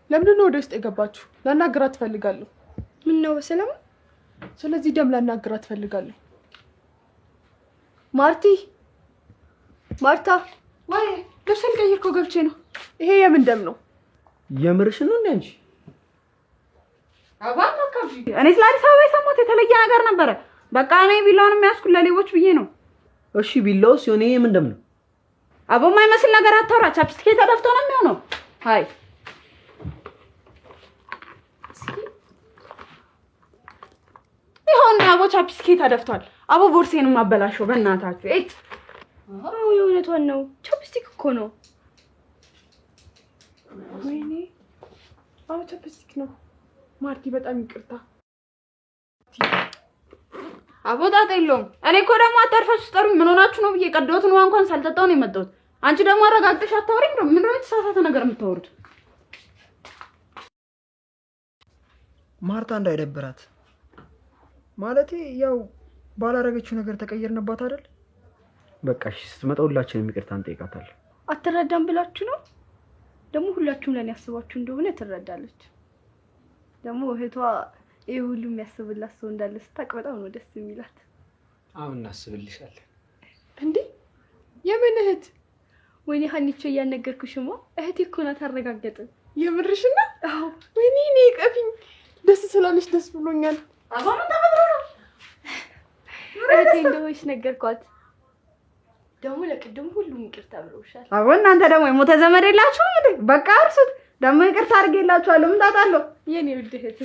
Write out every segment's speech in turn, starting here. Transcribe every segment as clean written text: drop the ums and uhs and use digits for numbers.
ለምን ነው ወደ ውስጥ የገባችሁ? ላናግራት ፈልጋለሁ። ምን ነው በሰላም? ስለዚህ ደም ላናግራት ፈልጋለሁ። ማርታ ወይ ልብሴን ቀይርኩ ገብቼ ነው። ይሄ የምን ደም ነው? የምርሽን ነው እንዴ አንቺ? አባባ ካፊ እኔ ስለ አዲስ አበባ የሰማሁት የተለየ ነገር ነበረ። በቃ እኔ ቢላውን የሚያስኩት ለሌቦች ብዬ ነው። እሺ ቢላው ሲሆን ይሄ ምን ደም ነው? አቦ የማይመስል ነገር አታውራ። ቻፕስቲክ ተደፍቶ ነው የሚሆነው። ሃይ ይሁን አቦ ቻፕስቲክ ተደፍቷል። አቦ ቦርሴንም አበላሽው በእናታችሁ። እት አዎ የእውነቷን ነው። ቻፕስቲክ እኮ ነው። ወይኔ አዎ ቻፕስቲክ ነው። ማርቲ በጣም ይቅርታ። አቦ ጣጣ የለውም። እኔ እኮ ደግሞ አታርፋችሁ ስጠሩኝ ምን ሆናችሁ ነው ብዬ ቀደውት ነው እንኳን ሳልጠጣው ነው የመጣሁት። አንቺ ደግሞ አረጋግጠሽ አታወሪኝ ነው? ምን ነው የተሳሳተ ነገር የምታወሩት? ማርታ እንዳይደብራት ማለቴ ያው ባላረገችው ነገር ተቀየርንባት አይደል? በቃ እሺ ስትመጣ ሁላችንም ይቅርታ እንጠይቃታለን። አትረዳም ብላችሁ ነው? ደግሞ ሁላችሁም ለኔ ያስባችሁ እንደሆነ ትረዳለች። ደግሞ እህቷ ይሄ ሁሉ የሚያስብላት ሰው እንዳለ ስታውቅ በጣም ነው ደስ የሚላት። አሁን እናስብልሻለን። እንዴ የምን እህት? ወይኔ ሀኒቾ እያነገርኩሽማ እህቴ እኮ ናት። አረጋገጥን። የምርሽና? አዎ። ወይኔ እኔ ቀፊኝ ደስ ስላለሽ ደስ ብሎኛል። አባማ ተፈጥሮ ነው። እህቴ እንደሆነች ነገርኳት። ደግሞ ለቅድም ሁሉም ይቅርታ ብለውሻል። አቦ እናንተ ደግሞ የሞተ ዘመድ የላችሁም እንዴ? በቃ እርሱት። ደግሞ ይቅርታ አድርጌላችኋለሁ። ምን ታጣለሁ? የኔ ውድ እህት።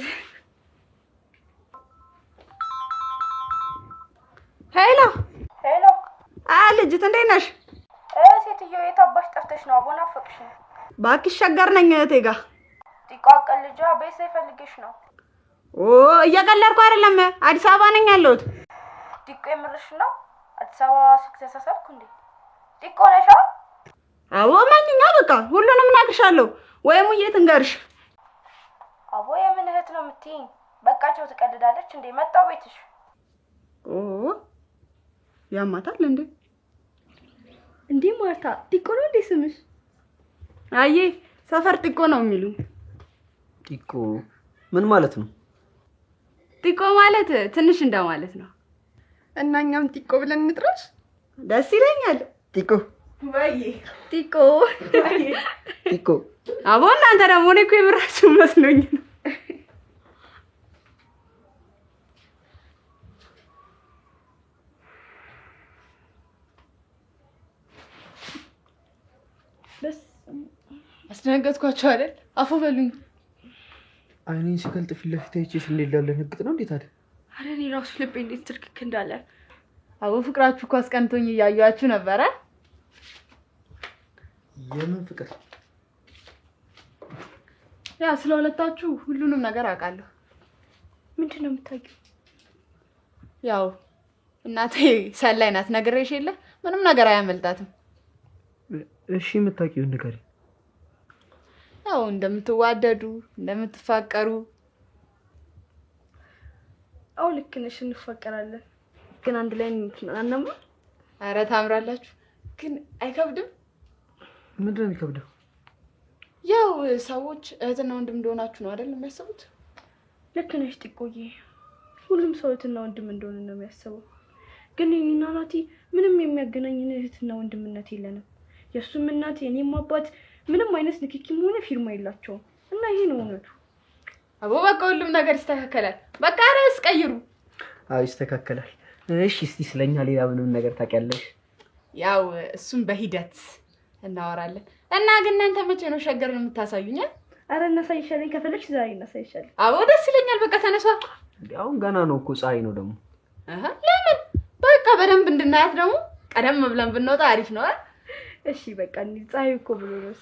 ሄሎ ሄሎ። ልጅት እንዴት ነሽ? ሴትዮ የት አባሽ ጠፍተሽ ነው? አቦ ናፈቅሽ ነው። እባክሽ ሸገር ነኝ እህቴ ጋር። ጢቋቀል ልጇ ቤት ሳይፈልግሽ ነው። እየቀለድኩ አይደለም። አዲስ አበባ ነኝ ያለሁት። ጢቆ የምርሽ ነው? አዲስ አበባ ተሳሳትኩ እንዴ? ጢቆ ነሽ? አቦ ማንኛ በቃ ሁሉንም እነግርሻለሁ። ወይ ሙዬ ትንገርሽ። አቦ የምን እህት ነው የምትይኝ? በቃቸው ትቀልዳለች እንዴ? መጣው ቤትሽ። ያማታል እንዴ? እንዴ ማርታ ጢቆ ነው እንዴ ስምሽ? አዬ ሰፈር ጢቆ ነው የሚሉኝ። ጢቆ ምን ማለት ነው? ጢቆ ማለት ትንሽ እንደማለት ነው። እና እኛም ጢቆ ብለን እንጥራሽ? ደስ ይለኛል። ጢቆ ወይ ጢቆ ጢቆ። አቦ እናንተ ደግሞ እኔ እኮ የምራችሁ መስሎኝ ነው። ደስ አስደነገጥኳቸው አይደል? አፉ በሉኝ። አይኔን ሲገልጥ ፊት ለፊት አይቼሽ እንዴት ላለ ንግጥ ነው እንዴት አይደል? አረ እኔ ራሱ ልቤ እንዴት ትርክክ እንዳለ። አቦ ፍቅራችሁ እኮ አስቀንቶኝ እያያችሁ ነበረ። የምን ፍቅር? ያ ስለሁለታችሁ ሁሉንም ነገር አውቃለሁ። ምንድን ነው የምታውቂው? ያው እናቴ ሰላይ ናት ነግሬሽ የለ ምንም ነገር አያመልጣትም። እሺ የምታውቂውን ንገሪኝ። ያው እንደምትዋደዱ እንደምትፋቀሩ። አው ልክ ነሽ፣ እንፋቀራለን ግን አንድ ላይ እንተናናማ። አረ ታምራላችሁ። ግን አይከብድም? ምንድን ነው የሚከብደው? ያው ሰዎች እህትና ወንድም እንደሆናችሁ ነው አይደል የሚያስቡት? ልክ ነሽ ጢቆዬ፣ ሁሉም ሰው እህትና ወንድም እንደሆነ ነው የሚያስበው። ግን እኔና ናቲ ምንም የሚያገናኝን እህትና ወንድምነት የለንም። የሱም እናት የኔም አባት ምንም አይነት ንክኪም ሆነ ፊርማ የላቸውም እና ይሄ ነው እውነቱ። አቦ በቃ ሁሉም ነገር ይስተካከላል። በቃ ራስ ቀይሩ። አዎ ይስተካከላል። እሺ እስቲ ስለኛ ሌላ ምንም ነገር ታውቂያለሽ? ያው እሱም በሂደት እናወራለን። እና ግን እናንተ መቼ ነው ሸገርን የምታሳዩኝ? አረ እናሳይሻለን፣ ከፈለግሽ ዛሬ እናሳይሻለን። አቦ ደስ ይለኛል። በቃ ተነሷ። አሁን ገና ነው እኮ ፀሐይ ነው ደግሞ። ለምን በቃ በደንብ እንድናያት ደግሞ ቀደም ብለን ብንወጣ አሪፍ ነው። እሺ በቃ እንዴ ፀሐይ እኮ ብሎ ነው።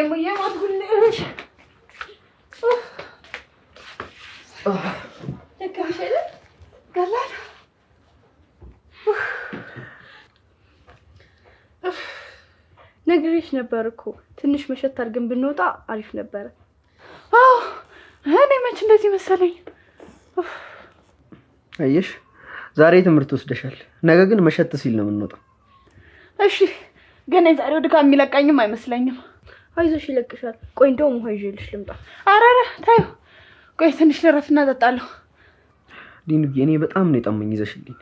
ሙዬ ማትጉልሽ ደከመሽ አይደል? ገላል ነግሬሽ ነበር እኮ ትንሽ መሸት አድርገን ብንወጣ አሪፍ ነበረ። አዎ እኔ መች እንደዚህ መሰለኝ። አየሽ ዛሬ ትምህርት ወስደሻል፣ ነገ ግን መሸት ሲል ነው የምንወጣው። እሺ ግን የዛሬው ድካም የሚለቃኝም አይመስለኝም። አይዞሽ ይለቅሻል። ቆይ እንደውም ውሃ ይዤልሽ ልምጣ። ኧረ ታዩ ቆይ ትንሽ ልረፍና እጠጣለሁ። ዲኑዬ እኔ በጣም ነው የጠመኝ፣ ይዘሽልኝ።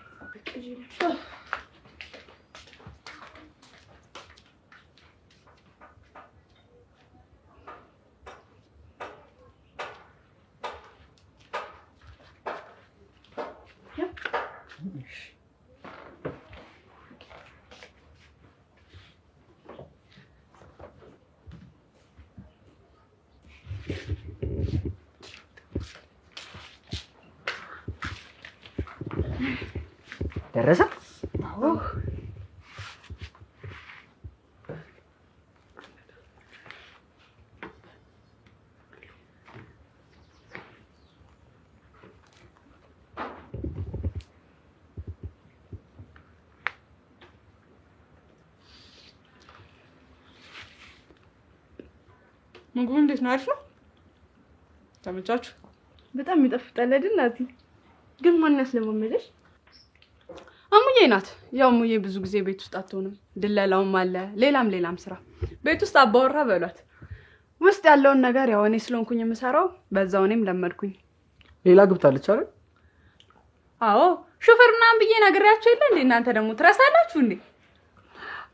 ደረሰ? አዎ ምግቡ እንዴት ነው? አሪፍ ነው? ተመቻችሁ? በጣም ይጣፍጣል አይደል እናቴ? ግን ማን ያስለማመደሽ? አሙዬ ናት። ያው አሙዬ ብዙ ጊዜ ቤት ውስጥ አትሆንም፣ ድለላውም አለ ሌላም ስራ። ቤት ውስጥ አባወራ በሏት። ውስጥ ያለውን ነገር ያው እኔ ስለሆንኩኝ የምሰራው በዛው እኔም ለመድኩኝ። ሌላ ግብታለች አይደል? አዎ ሹፌር ምናምን ብዬ ነግሬያቸው የለ እንዴ? እናንተ ደግሞ ትረሳላችሁ እንዴ?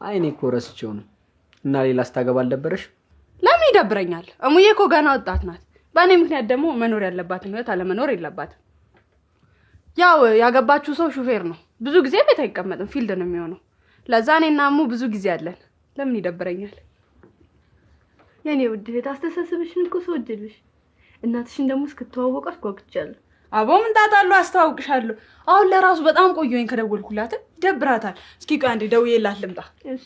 አይ እኔ እኮ ረስቼው ነው። እና ሌላ ስታገባ አልደበረሽ? ለምን ይደብረኛል? እሙዬ እኮ ገና ወጣት ናት። በእኔ ምክንያት ደግሞ መኖር ያለባትን ህይወት አለመኖር የለባትም። ያው ያገባችሁ ሰው ሹፌር ነው፣ ብዙ ጊዜ ቤት አይቀመጥም፣ ፊልድ ነው የሚሆነው። ለዛ እኔና እሙ ብዙ ጊዜ አለን። ለምን ይደብረኛል? የኔ ውድ እህት አስተሳሰብሽን እኮ ስወድልሽ፣ እናትሽን ደግሞ እስክትዋወቃት ጓጉቻለሁ። አቦ ምን ጣጣለሁ፣ አስተዋውቅሻለሁ። አሁን ለራሱ በጣም ቆየኝ ከደወልኩላት፣ ይደብራታል። እስኪ ቆይ አንዴ ደውዬላት ልምጣ። እሺ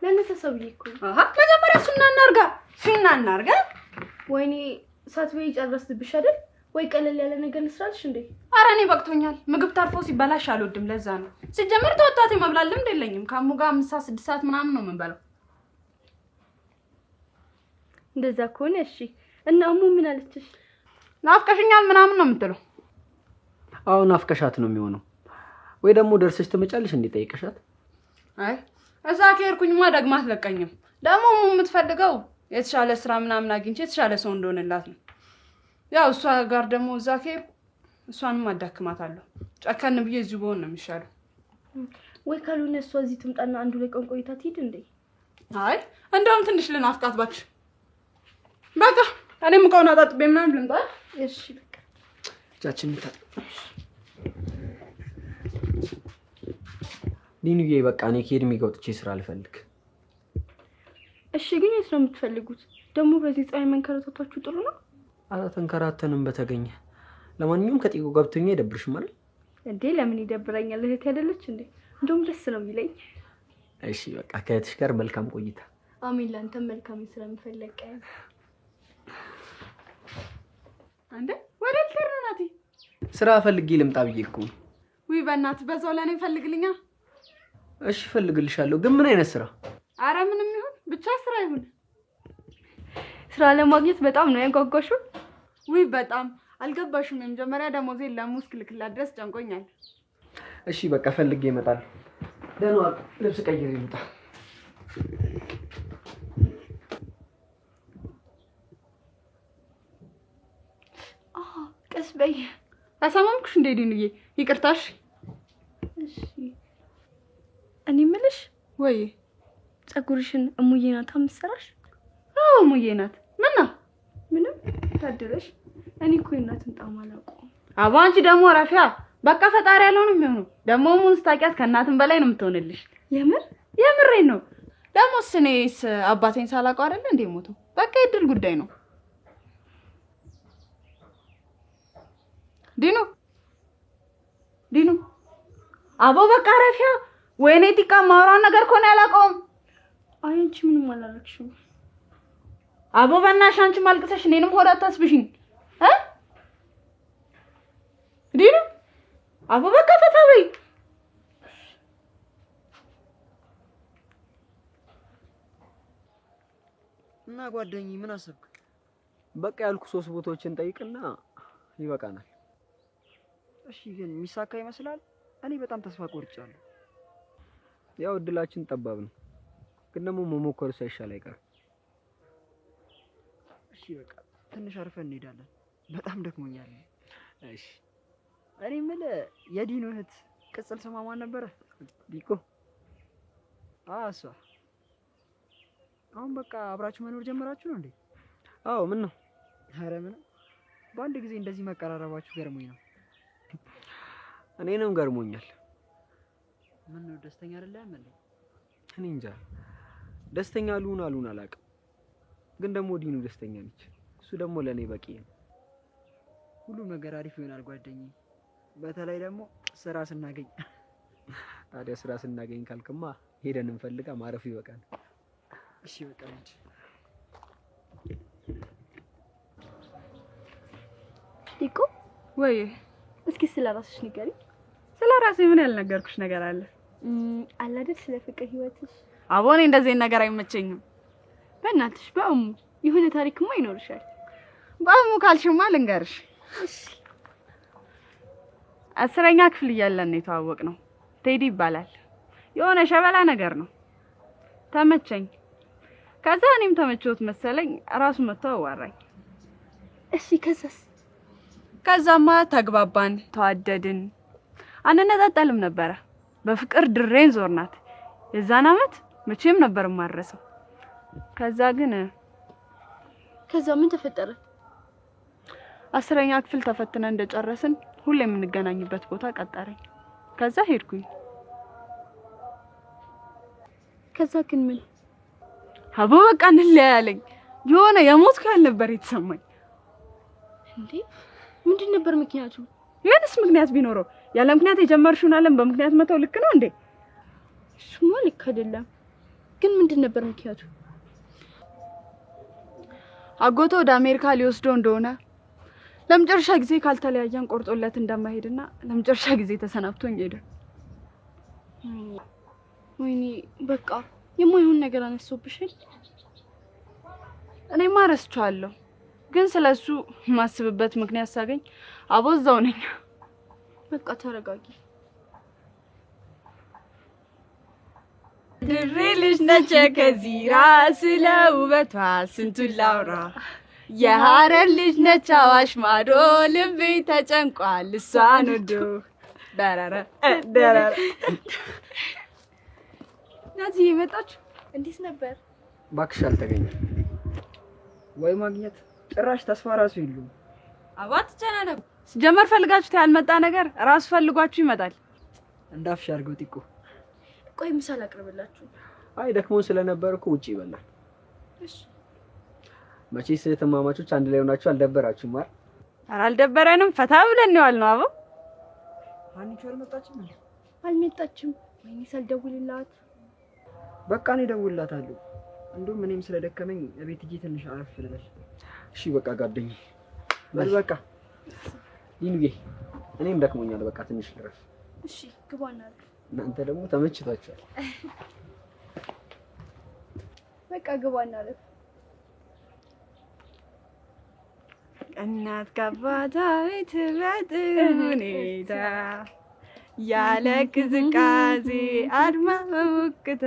ለነሰሰብኝ እኮ መጀመሪያ ሱና እናርጋ። ወይኔ ሳትበይ ጨረስብሽ አይደል? ወይ ቀለል ያለ ነገር ልስራልሽ እንዴ? ኧረ እኔ በቅቶኛል። ምግብ ታርፎ ሲበላሽ አልወድም። ለዛ ነው ሲጀመር ተወጣቴ መብላት ልምድ የለኝም። ከአሙ ጋር 5-6 ሰዓት ምናምን ነው የምንበላው። እንደዛ ከሆነ እሺ። እና አሙ ምን አለችሽ? ናፍቀሽኛል ምናምን ነው የምትለው። አዎ ናፍቀሻት ነው የሚሆነው። ወይ ደግሞ ደርሰሽ ትመጫለሽ እንዴ ጠይቀሻት? አይ እዛ ከሄድኩኝማ ደግማ አትለቀኝም። ደግሞ የምትፈልገው የተሻለ ስራ ምናምን አግኝቼ የተሻለ ሰው እንደሆነላት ነው። ያው እሷ ጋር ደግሞ እዛ ከሄድኩ እሷንም አዳክማታለሁ። ጨከን ብዬ እዚሁ በሆን ነው የሚሻለው። ወይ ካልሆነ እሷ እዚህ ትምጣና አንዱ ላይ ቀን ቆይታ ትሄድ እንዴ? አይ እንደውም ትንሽ ልናፍቃት እባክሽ። በቃ እኔም እቃውን አጣጥቤ ምናምን ልምጣ። እሺ በቃ እጃችንን ታጥብ። ዲኑዬ በቃ እኔ ከሄድሜ ጋር ወጥቼ ስራ አልፈልግ። እሺ ግን የት ነው የምትፈልጉት? ደግሞ በዚህ ፀሐይ መንከራተታችሁ ጥሩ ነው? አላተንከራተንም በተገኘ። ለማንኛውም ከጤጎ ገብቶኛ አይደብርሽም አይደል? እንዴ ለምን ይደብረኛል? እህት አይደለች እንዴ? እንደውም ደስ ነው የሚለኝ። እሺ በቃ ከእህትሽ ጋር መልካም ቆይታ። አሜን። ላንተም መልካም ስራ የምፈልግ አንዴ ወዴት ልትሄድ ነው ናቲ? ስራ ፈልጌ ልምጣ ብዬ እኮ ነው። ውይ በእናትህ በዛው ለኔ ፈልግልኛ። እሺ ፈልግልሻለሁ። ግን ምን አይነት ስራ? አረ ምንም ይሁን ብቻ ስራ ይሁን። ስራ ለማግኘት በጣም ነው ያጓጓሽው? ውይ በጣም አልገባሽም። የመጀመሪያ ደሞዜን ለሙስክ ልክላት ድረስ ጨንቆኛል። እሺ በቃ ፈልጌ እመጣለሁ። ደህና ዋል። ልብስ ቀይሬ ልምጣ። ቀስ በይ። አሳማምኩሽ እንዴ ዲኑዬ? ይቅርታሽ። እሺ እኔ የምልሽ ወይ ፀጉርሽን እሙዬ ናት የምትሰራሽ? አዎ እሙዬ ናት። ምንም ታድለሽ። እኔ እኮ እናትን ጣም አላውቀውም። አባ አንቺ ደግሞ ረፊያ በቃ ፈጣሪ ያለው ነው የሚሆነው። ደግሞ ሙን ስታቂያት ከእናትም በላይ ነው የምትሆንልሽ። የምሬን ነው። ደግሞ እኔስ አባቴን ሳላውቀው አይደል እንዴ ሞተው? በቃ የድል ጉዳይ ነው። ዲኑ ዲኑ አቦ በቃ ረፊያ ወይኔ ቲካ ማውራውን ነገር ኮነ ያላቀውም። አይ አንቺ ምንም አላረክሽም። አቦ በእናትሽ አንቺ ማልቅሰሽ እኔንም ሆድ አታስብሽኝ ዲኑ አቦ በቃ ፈታ በይ። እና ጓደኛዬ ምን አሰብክ? በቃ ያልኩ 3 ቦታዎችን ጠይቅና ይበቃናል። እሺ ግን የሚሳካ ይመስላል? እኔ በጣም ተስፋ ቆርጫለሁ። ያው እድላችን ጠባብ ነው፣ ግን ደግሞ መሞከሩ ሳይሻል አይቀርም። እሺ በቃ ትንሽ አርፈን እንሄዳለን። በጣም ደክሞኛል። እሺ እኔ የምልህ የዲኑ እህት ቅጽል ስሟ ማን ነበረ? ዲኮ። እሷ አሁን በቃ አብራችሁ መኖር ጀመራችሁ ነው እንዴ? አዎ። ምን ነው? ኧረ ምንም። በአንድ ጊዜ እንደዚህ መቀራረባችሁ ገርሞኝ ነው። እኔንም ገርሞኛል። ምን ነው ደስተኛ አይደለም እንዴ? እኔ እንጃ ደስተኛ ልሁን አላውቅም፣ ግን ደግሞ ዲኑ ደስተኛ ነች። እሱ ደግሞ ለኔ በቂ ነው። ሁሉም ነገር አሪፍ ይሆናል ጓደኛዬ፣ በተለይ ደግሞ ስራ ስናገኝ። ታዲያ ስራ ስናገኝ ካልክማ ሄደን እንፈልጋ ማረፍ ይበቃል። እሺ በቃ እንጂ ዲኮ ወይ እስኪ ስለ ራስሽ ንገሪኝ። ስለ ራሴ ምን ያልነገርኩሽ ነገር አለ? አለ አይደል ስለ ፍቅር ህይወትሽ። አቦ እኔ እንደዚህ ነገር አይመቸኝም። በእናትሽ በእሙ የሆነ ታሪክማ ይኖርሻል። በእሙ ካልሽማ ልንገርሽ። እሺ 10ኛ ክፍል እያለን ነው የተዋወቅነው። ቴዲ ይባላል። የሆነ ሸበላ ነገር ነው። ተመቸኝ። ከዛ እኔም ተመቸውት መሰለኝ ራሱ መጥቶ አዋራኝ። እሺ ከዛስ? ከዛማ ተግባባን፣ ተዋደድን። አንነጣጠልም ነበረ። በፍቅር ድሬን ዞርናት። የዛን አመት መቼም ነበር ማረሰው። ከዛ ምን ተፈጠረ? 10ኛ ክፍል ተፈትነን እንደጨረስን ሁሌ የምንገናኝበት ቦታ ቀጠረኝ። ከዛ ሄድኩኝ። ከዛ ግን ምን? አቦ በቃ እንለያያለኝ። የሆነ የሞትኩ ያህል ነበር የተሰማኝ። እንዴ ምንድን ነበር ምክንያቱ? ምንስ ምክንያት ቢኖረው? ያለ ምክንያት የጀመርሽውን ዓለም በምክንያት መተው ልክ ነው እንዴ? እሱማ ልክ አይደለም። ግን ምንድን ነበር ምክንያቱ? አጎቶ ወደ አሜሪካ ሊወስደው እንደሆነ ለመጨረሻ ጊዜ ካልተለያየን ቆርጦለት እንደማይሄድና ለመጨረሻ ጊዜ ተሰናብቶኝ ሄደ። ወይኔ በቃ የማይሆን ነገር አነሳውብሻል። እኔማ ረስቼዋለሁ፣ ግን ስለሱ ማስብበት ምክንያት ሳገኝ አቦዛው ነኝ። በቃ ተረጋጊ። ድሬ ልጅ ነች ከዚራ ስለ ውበቷ ስንቱን ላውራ። የሐረር ልጅ ነች አዋሽ ማዶ ልቤ ተጨንቋል እሷን ወዶ። ደረረ ደረረ ናዚ የመጣች እንዴት ነበር? እባክሽ አልተገኘም። ወይ ማግኘት ጭራሽ ተስፋ ራሱ የለውም። አባት ተጨናነቁ። ሲጀመር ፈልጋችሁት ያልመጣ ነገር ራሱ ፈልጓችሁ ይመጣል። እንዳፍሽ አድርገው ጢቆ። ቆይ ምሳል አቅርብላችሁ። አይ ደክሞን ስለነበር እኮ ውጪ ይበላል። እሺ መቼስ እህትማማቾች አንድ ላይ ሆናችሁ አልደበራችሁም አይደል? ኧረ አልደበረንም፣ ፈታ ብለን ነው ያልነው። አቦ አንቺ አልመጣችም እንዴ? አልመጣችም። ወይኔ ሳልደውልላት። በቃ እኔ እደውልላታለሁ። እንደውም እኔም ስለደከመኝ እቤት ሂጂ ትንሽ አረፍ ልበል። እሺ በቃ ጓደኛዬ በል በቃ ይኑዬ፣ እኔም ደክሞኛል። በቃ ትንሽ ልረፍ። እሺ ግባና። እናንተ ደግሞ ተመችቷችኋል። በቃ ግባና። እናት ከአባቷ ቤት በጥሩ ሁኔታ ያለ ቅዝቃዜ አድማ በሞቅታ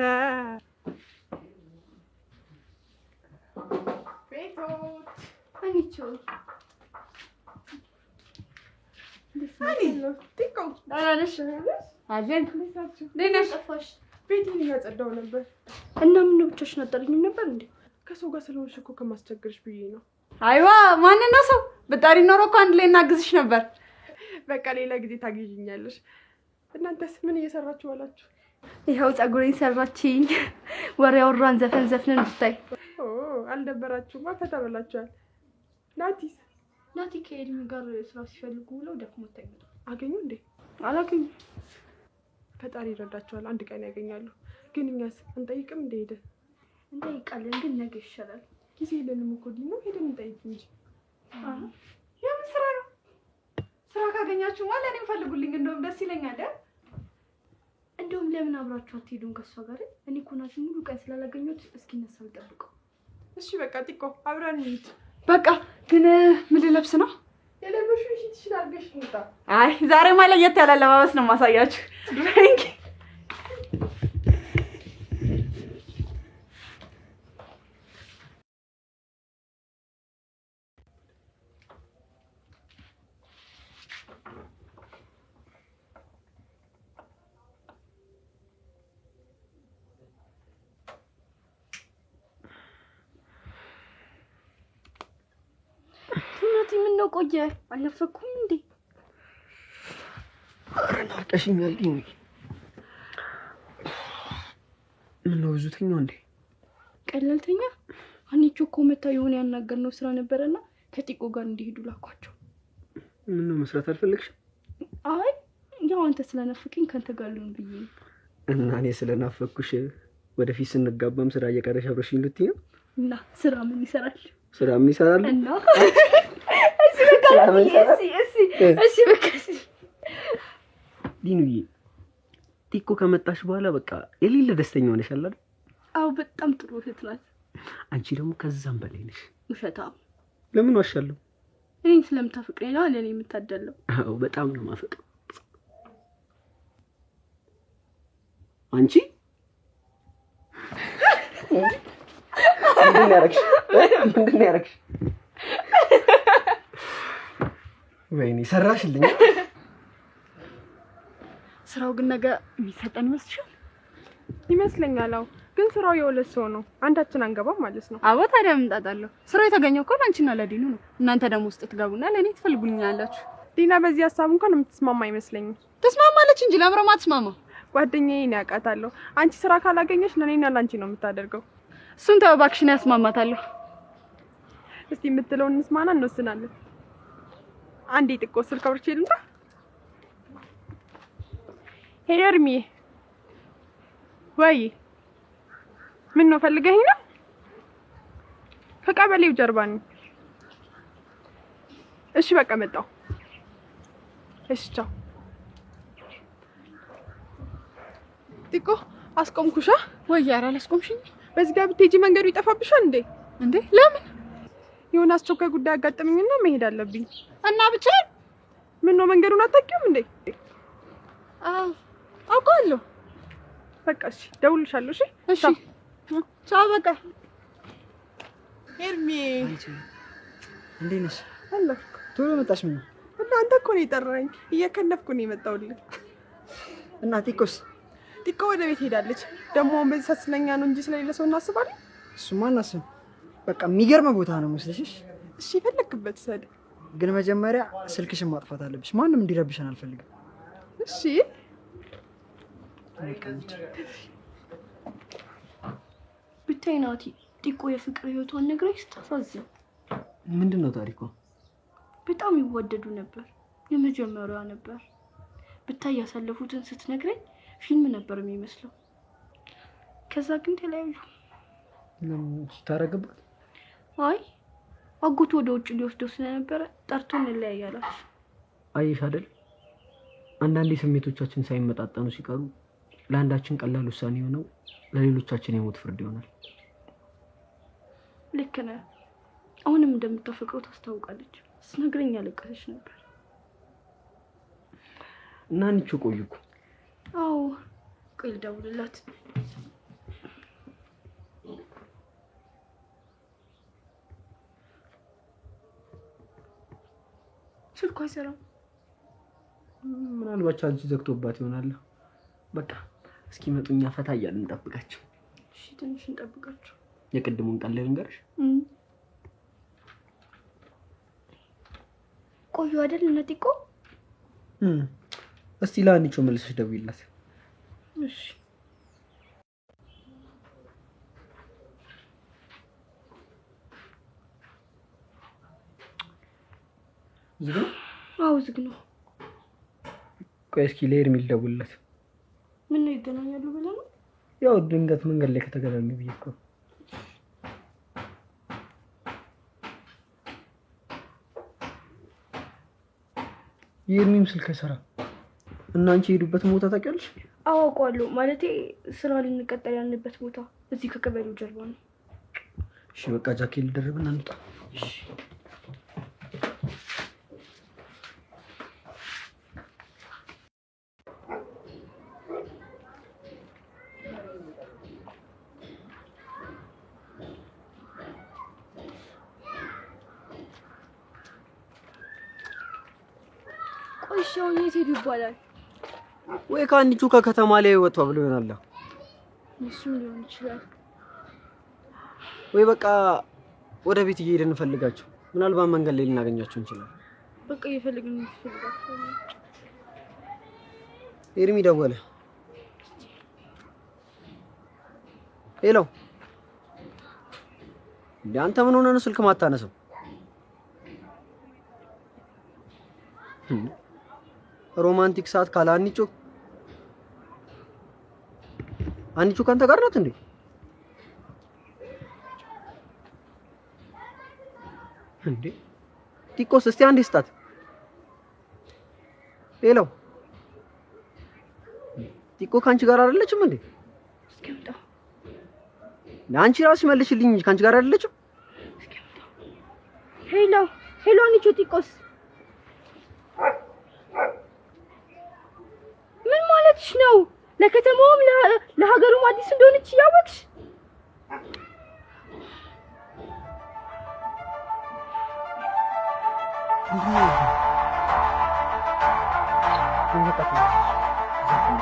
ቤቴን እያጸዳሁ ነበር። እና ምን ብቻሽን አጠሪኝም ነበር እንዴ? ከሰው ጋር ስለሆንሽ እኮ ከማስቸገርሽ ብዬ ነው። አይዋ ማንና ሰው ብጣሪ ኖሮ እኮ አንድ ላይ እናግዝሽ ነበር። በቃ ሌላ ጊዜ ታገዥኛለሽ። እናንተስ ምን እየሰራችሁ ዋላችሁ? ይኸው ፀጉሬን ሰራችኝ። ወሬ አወራን፣ ዘፈን ዘፍነን ብታይ። አልደበራችሁማ? ፈታ ብላችኋል። ናቲ ከኤድሚ ጋር ስራ ሲፈልጉ ብለው ደክሞት ተኝቶ አገኙ እንዴ? አላገኙም። ፈጣሪ ይረዳቸዋል፣ አንድ ቀን ያገኛሉ። ግን እኛስ እንጠይቅም እንደሄደ እንጠይቃለን፣ ግን ነገ ይሻላል። ጊዜ የለንም እኮ ዲና፣ ሄደን እንጠይቅ እንጂ። የምን ስራ ነው? ስራ ካገኛችሁማ ለእኔም ፈልጉልኝ፣ እንደውም ደስ ይለኛል። እንደውም ለምን አብራችሁ አትሄዱም ከሷ ጋር? እኔ እኮ ናትን ሙሉ ቀን ስላላገኘሁት እስኪነሳ ልጠብቀው። እሺ በቃ ጢቆ አብረን እንሂድ። በቃ ግን ምን ልለብስ ነው? የለበሽው እሺ ትችላለሽ። እንውጣ። አይ ዛሬማ ለየት ያለ አለባበስ ነው የማሳያችሁ። ድሪንክ ምን ነው ቆየ? አልነፈኩም እንዴ? ኧረ ናፍቀሽኛል ዲኒ። ምን ነው ብዙተኛው እንዴ? ቀለልተኛ አንቺ እኮ መታ የሆነ ያናገርነው ስራ ነበርና ከጢቆ ጋር እንዲሄዱ ላኳቸው። ምን ነው መስራት አልፈለግሽም? አይ ያው አንተ ስለናፈቀኝ ካንተ ጋር ልሁን ብዬ ነው። እና እኔ ስለናፈኩሽ ወደፊት ስንጋባም ስራ እየቀረሽ አብረሽኝ ልትይ ነው? እና ስራ ምን ይሰራል? ስራ ምን ይሰራል? እና እሺ በቃ ዲኑዬ፣ ጢቆ ከመጣሽ በኋላ በቃ የሌለ ደስተኛ ሆነሻል አይደል? አዎ በጣም ጥሩ እህት ናት። አንቺ ደግሞ ከዛም በላይ ነሽ። ውሸታም። ለምን ዋሻለሁ? እኔን ስለምታፈቅረኝ ነው ለኔ የምታደለው። አዎ በጣም ነው ማፈቅረው። አንቺ ምንድን ነው ያደረግሽ? ወይኔ ሰራሽልኝ። ስራው ግን ነገ የሚሰጠን ይመስልሻል? ይመስለኛል። አዎ ግን ስራው የሁለት ሰው ነው፣ አንዳችን አንገባም ማለት ነው። አዎ ታዲያ ምን ጣጣ አለው? ስራው የተገኘው እኮ ለአንቺና ለዲኑ ነው። እናንተ ደግሞ ውስጥ ትገቡና ለእኔ ትፈልጉልኛላችሁ። ዲና በዚህ ሀሳብ እንኳን የምትስማማ አይመስለኝም። ትስማማለች እንጂ ለምረማ ትስማማ። ጓደኛዬን ያውቃታለሁ። አንቺ ስራ ካላገኘሽ ለኔና ላንቺ ነው የምታደርገው። እሱን ተው እባክሽን፣ ያስማማታለሁ። እስቲ የምትለውን እንስማና እንወስናለን። አንዴ ጢቆ ስልክ አውርቼ ልምጣ። ሄሎ እርሚ፣ ወይ ምን ነው ፈልገኸኝ ነው? ከቀበሌው ጀርባ ነኝ። እሺ በቃ መጣሁ። እሺ ቻው። ጢቆ አስቆምኩሻ? ወይ ኧረ አላስቆምሽኝ። በዚህ ጋር ብትሄጂ መንገዱ ይጠፋብሻል እንዴ? እንዴ ለምን? የሆነ አስቸኳይ ጉዳይ አጋጠመኝና መሄድ አለብኝ። እና ብቻ ምን ነው መንገዱን አታውቂውም እንዴ? አውቃለሁ። በቃ እሺ ደውልልሻለሁ። እሺ እሺ ቻው በቃ። ኤርሚ እንዴት ነሽ? አለሁ። ቶሎ መጣሽ? ምን ነው? እና አንተ እኮ ነው የጠራኸኝ። እየከነፍኩ ነው የመጣሁልህ። እና ጢቆስ? ጢቆ ወደ ቤት ሄዳለች። ደግሞ በዚህ ሰዓት ስለኛ ነው እንጂ ስለሌለ ሰው እናስባለን። እሱማ እናስብ። በቃ የሚገርም ቦታ ነው መስለሽሽ? እሺ የፈለክበት ሰድ። ግን መጀመሪያ ስልክሽን ማጥፋት አለብሽ። ማንም እንዲረብሽን አልፈልግም። እሺ ብታይ ናቲ፣ ጢቆ የፍቅር ህይወቷን ነግራኝ ስታሳዝን። ምንድነው ታሪኳ? በጣም ይወደዱ ነበር። የመጀመሪያዋ ነበር። ብታይ ያሳለፉትን ስትነግረኝ ፊልም ነበር የሚመስለው። ከዛ ግን ተለያዩ። ታረገባት? አይ አጎቱ ወደ ውጭ ሊወስደው ስለነበረ ጠርቶ እንለያያለን። አየሽ አይደል? አንዳንዴ ስሜቶቻችን ሳይመጣጠኑ ሲቀሩ ለአንዳችን ቀላል ውሳኔ ሆነው ለሌሎቻችን የሞት ፍርድ ይሆናል። ልክ ነህ። አሁንም እንደምታፈቅረው ታስታውቃለች። ስነግረኝ ያለቀሰች ነበር። እና አንቺ ቆዩ እኮ። አዎ ቆይ ልደውልላት። ስልኳ አይሰራም። ምናልባት አንቺ ዘግቶባት ይሆናል። በቃ እስኪመጡ እኛ ፈታ እያልን እንጠብቃቸው። እሺ ትንሽ እንጠብቃቸው። የቅድሙን ቀን ልንገርሽ። ቆዩ አይደል እነ ጢቆ? እስቲ ለአንቺ መልሰሽ ደውይላት። እሺ ዝግ ነው? አዎ ዝግ ነው። ቆይ እስኪ ለኤርሚ ልደውልለት። ምን ነው ይገናኛሉ ብለህ ነው? ያው ድንገት መንገድ ላይ ከተገናኙ ብዬ እኮ። የኤርሚም ስልክ አይሰራም። እና አንቺ የሄዱበትን ቦታ ታውቂያለሽ? አውቀዋለሁ። ማለቴ ስራ ልንቀጠል ያልንበት ቦታ እዚህ ከቀበሌው ጀርባ ነው። እሺ በቃ ጃኬት ልደርብና እንውጣ። እሺ ቆይሻው የት ሄዱ ይባላል? ወይ ከአንዲቹ ከከተማ ላይ ወጥቷ ብሎ ይሆናል። እሱም ሊሆን ይችላል። ወይ በቃ ወደ ቤት እየሄድን እንፈልጋቸው። ምናልባት መንገድ ላይ ልናገኛቸው እንችላለን። በቃ እየፈለግን እንፈልጋቸው። ኤርሚ ደወለ። ሄሎ፣ አንተ ምን ሆነህ ነው ስልክ ማታነሳው? ሮማንቲክ ሰዓት ካለ አንቺ ካንተ ጋር ናት እንዴ? እንዴ ቲኮስ እስቲ አንዴ ስጣት። ሄሎ ቲኮ ካንቺ ጋር አይደለችም እንዴ? እስኪምጣ አንቺ ራስሽ መልሽልኝ እንጂ ካንቺ ጋር አይደለችም? እስኪምጣ። ሄሎ ሄሎ፣ አንቺ ቲኮስ ምን ማለትሽ ነው? ለከተማውም ለሀገሩም አዲስ እንደሆነች እያወቅሽ እንዴ?